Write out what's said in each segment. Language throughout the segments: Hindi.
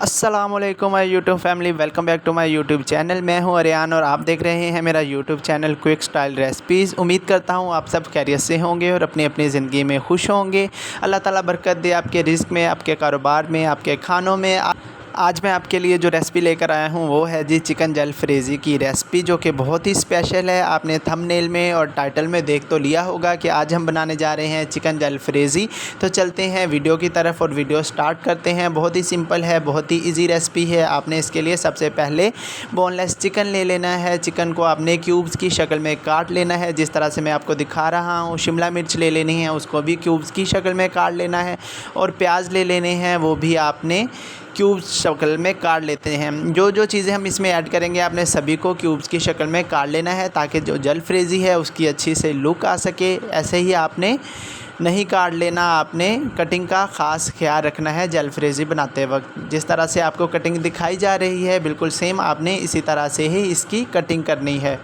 अस्सलामुअलैकुम my YouTube family, welcome back to my YouTube channel. मैं हूं अरियान और आप देख रहे हैं मेरा YouTube channel quick style recipes. उम्मीद करता हूं आप सब खैरियत से होंगे और अपनी अपनी ज़िंदगी में खुश होंगे। अल्लाह ताला बरकत दे आपके रिज़्क़ में, आपके कारोबार में, आपके खानों में। आज मैं आपके लिए जो रेसिपी लेकर आया हूं वो है जी चिकन जलफ्रेज़ी की रेसिपी, जो कि बहुत ही स्पेशल है। आपने थंबनेल में और टाइटल में देख तो लिया होगा कि आज हम बनाने जा रहे हैं चिकन जलफ्रेज़ी। तो चलते हैं वीडियो की तरफ और वीडियो स्टार्ट करते हैं। बहुत ही सिंपल है, बहुत ही ईजी रेसिपी है। आपने इसके लिए सबसे पहले बोनलेस चिकन ले लेना है। चिकन को आपने क्यूब्स की शक्ल में काट लेना है, जिस तरह से मैं आपको दिखा रहा हूँ। शिमला मिर्च ले लेनी है, उसको भी क्यूब्स की शक्ल में काट लेना है। और प्याज ले लेने हैं, वो भी आपने क्यूब्स शक्ल में काट लेते हैं। जो जो चीज़ें हम इसमें ऐड करेंगे आपने सभी को क्यूब्स की शक्ल में काट लेना है, ताकि जो जलफ्रेज़ी है उसकी अच्छी से लुक आ सके। ऐसे ही आपने नहीं काट लेना, आपने कटिंग का ख़ास ख्याल रखना है जलफ्रेज़ी बनाते वक्त। जिस तरह से आपको कटिंग दिखाई जा रही है बिल्कुल सेम आपने इसी तरह से ही इसकी कटिंग करनी है।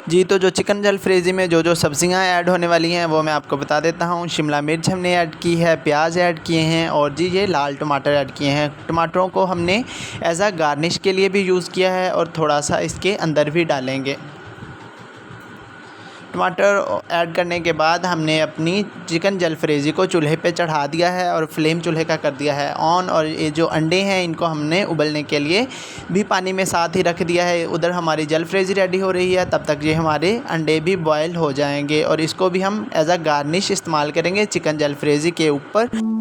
जी, तो जो चिकन जलफ्रेज़ी में जो जो सब्ज़ियाँ ऐड होने वाली हैं वो मैं आपको बता देता हूँ। शिमला मिर्च हमने ऐड की है, प्याज ऐड किए हैं और जी ये लाल टमाटर ऐड किए हैं। टमाटरों को हमने एज़ अ गार्निश के लिए भी यूज़ किया है और थोड़ा सा इसके अंदर भी डालेंगे। टमाटर ऐड करने के बाद हमने अपनी चिकन जलफ्रेज़ी को चूल्हे पे चढ़ा दिया है और फ्लेम चूल्हे का कर दिया है ऑन। और ये जो अंडे हैं इनको हमने उबलने के लिए भी पानी में साथ ही रख दिया है। उधर हमारी जलफ्रेज़ी रेडी हो रही है, तब तक ये हमारे अंडे भी बॉयल हो जाएंगे और इसको भी हम एज़ अ गार्निश इस्तेमाल करेंगे चिकन जलफ्रेज़ी के ऊपर।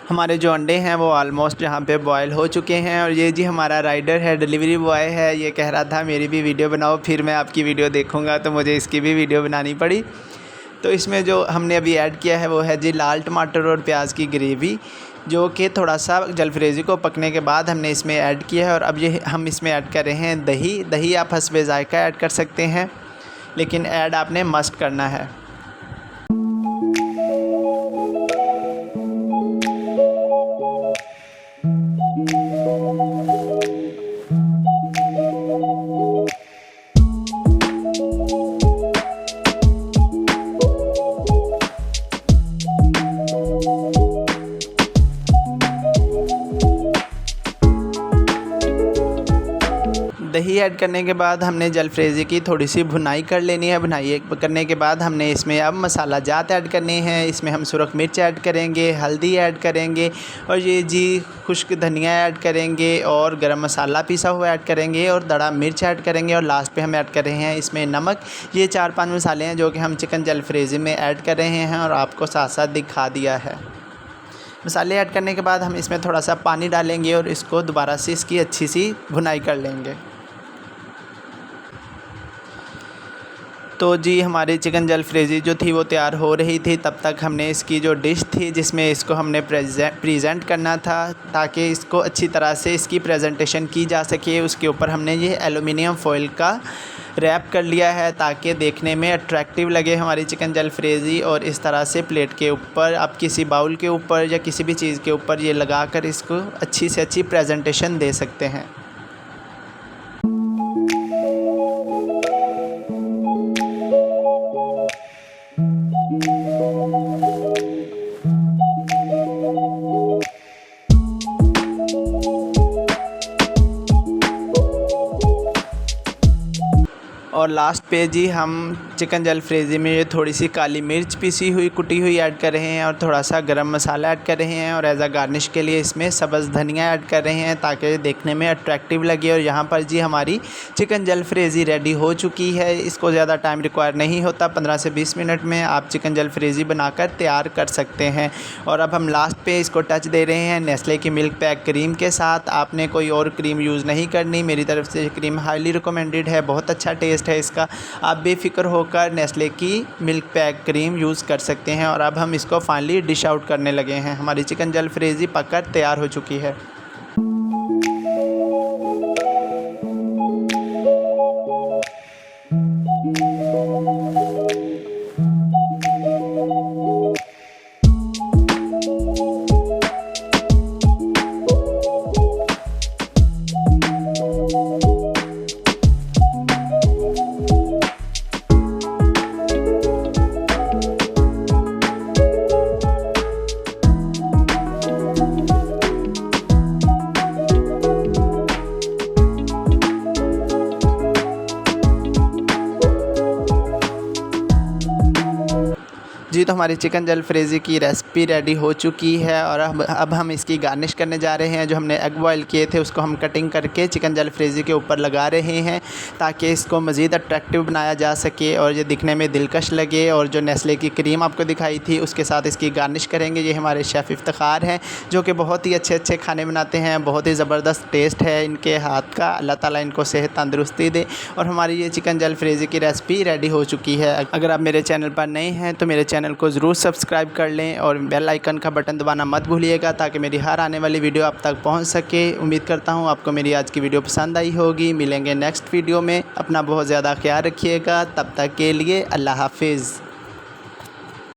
हमारे जो अंडे हैं वो ऑलमोस्ट यहाँ पे बॉयल हो चुके हैं। और ये जी हमारा राइडर है, डिलीवरी बॉय है, ये कह रहा था मेरी भी वीडियो बनाओ। फिर मैं आपकी वीडियो देखूँगा तो मुझे इसकी भी वीडियो बनानी पड़ी। तो इसमें जो हमने अभी ऐड किया है वो है जी लाल टमाटर और प्याज की ग्रेवी। जो कि थोड़ा सा जलफ्रेज़ी को पकने के बाद हमने इसमें ऐड किया है। और अब ये हम इसमें ऐड कर रहे हैं दही। दही आप हस्बे ज़ायक़ा ऐड कर सकते हैं, लेकिन ऐड आपने मस्ट करना है। दही ऐड करने के बाद हमने जलफ्रेज़ी की थोड़ी सी भुनाई कर लेनी है। भुनाई करने के बाद हमने इसमें अब मसाला जात ऐड करने हैं। इसमें हम सुरख मिर्च ऐड करेंगे, हल्दी ऐड करेंगे और ये जी खुश्क धनिया ऐड करेंगे और गरम मसाला पिसा हुआ ऐड करेंगे और दड़ा मिर्च ऐड करेंगे और लास्ट पे हम ऐड कर रहे हैं इसमें नमक। ये 4-5 मसाले हैं जो कि हम चिकन जलफ्रेज़ी में ऐड कर रहे हैं और आपको साथ साथ दिखा दिया है। मसाले ऐड करने के बाद हम इसमें थोड़ा सा पानी डालेंगे और इसको दोबारा से इसकी अच्छी सी भुनाई कर लेंगे। तो जी हमारी चिकन जलफ्रेज़ी जो थी वो तैयार हो रही थी। तब तक हमने इसकी जो डिश थी जिसमें इसको हमने प्रेजेंट करना था, ताकि इसको अच्छी तरह से इसकी प्रेजेंटेशन की जा सके, उसके ऊपर हमने ये एलुमिनियम फॉइल का रैप कर लिया है ताकि देखने में अट्रैक्टिव लगे हमारी चिकन जलफ्रेज़ी। और इस तरह से प्लेट के ऊपर, आप किसी बाउल के ऊपर या किसी भी चीज़ के ऊपर ये लगा कर इसको अच्छी से अच्छी प्रेजेंटेशन दे सकते हैं। और लास्ट पे जी हम चिकन जलफ्रेज़ी में ये थोड़ी सी काली मिर्च पिसी हुई कुटी हुई ऐड कर रहे हैं और थोड़ा सा गरम मसाला ऐड कर रहे हैं और एज़ अ गार्निश के लिए इसमें सब्ज़ धनिया ऐड कर रहे हैं ताकि देखने में अट्रैक्टिव लगे। और यहाँ पर जी हमारी चिकन जलफ्रेज़ी रेडी हो चुकी है। इसको ज़्यादा टाइम रिक्वायर नहीं होता, 15 से 20 मिनट में आप चिकन जलफ्रेज़ी बनाकर तैयार कर सकते हैं। और अब हम लास्ट पे इसको टच दे रहे हैं नेस्ले की मिल्क पैक क्रीम के साथ। आपने कोई और क्रीम यूज़ नहीं करनी, मेरी तरफ से क्रीम हाईली रिकमेंडेड है, बहुत अच्छा टेस्ट है इसका। आप बेफिक्र होकर नेस्ले की मिल्क पैक क्रीम यूज़ कर सकते हैं। और अब हम इसको फाइनली डिश आउट करने लगे हैं। हमारी चिकन जलफ्रेज़ी पककर तैयार हो चुकी है। जी तो हमारी चिकन जलफ्रेज़ी की रेसिपी रेडी हो चुकी है। और अब हम इसकी गार्निश करने जा रहे हैं। जो हमने एग बॉयल किए थे उसको हम कटिंग करके चिकन जलफ्रेज़ी के ऊपर लगा रहे हैं ताकि इसको मज़ीद अट्रैक्टिव बनाया जा सके और ये दिखने में दिलकश लगे। और जो नेस्ले की क्रीम आपको दिखाई थी उसके साथ इसकी गार्निश करेंगे। ये हमारे शेफ़ इफ्तिखार हैं जो कि बहुत ही अच्छे अच्छे खाने बनाते हैं, बहुत ही ज़बरदस्त टेस्ट है इनके हाथ का। अल्लाह ताला इनको सेहत तंदुरुस्ती दे। और हमारी ये चिकन जलफ्रेज़ी की रेसिपी रेडी हो चुकी है। अगर आप मेरे चैनल पर नए हैं तो मेरे चैनल को ज़रूर सब्सक्राइब कर लें और बेल आइकन का बटन दबाना मत भूलिएगा ताकि मेरी हर आने वाली वीडियो आप तक पहुंच सके। उम्मीद करता हूं आपको मेरी आज की वीडियो पसंद आई होगी। मिलेंगे नेक्स्ट वीडियो में। अपना बहुत ज़्यादा ख्याल रखिएगा। तब तक के लिए अल्लाह हाफिज़।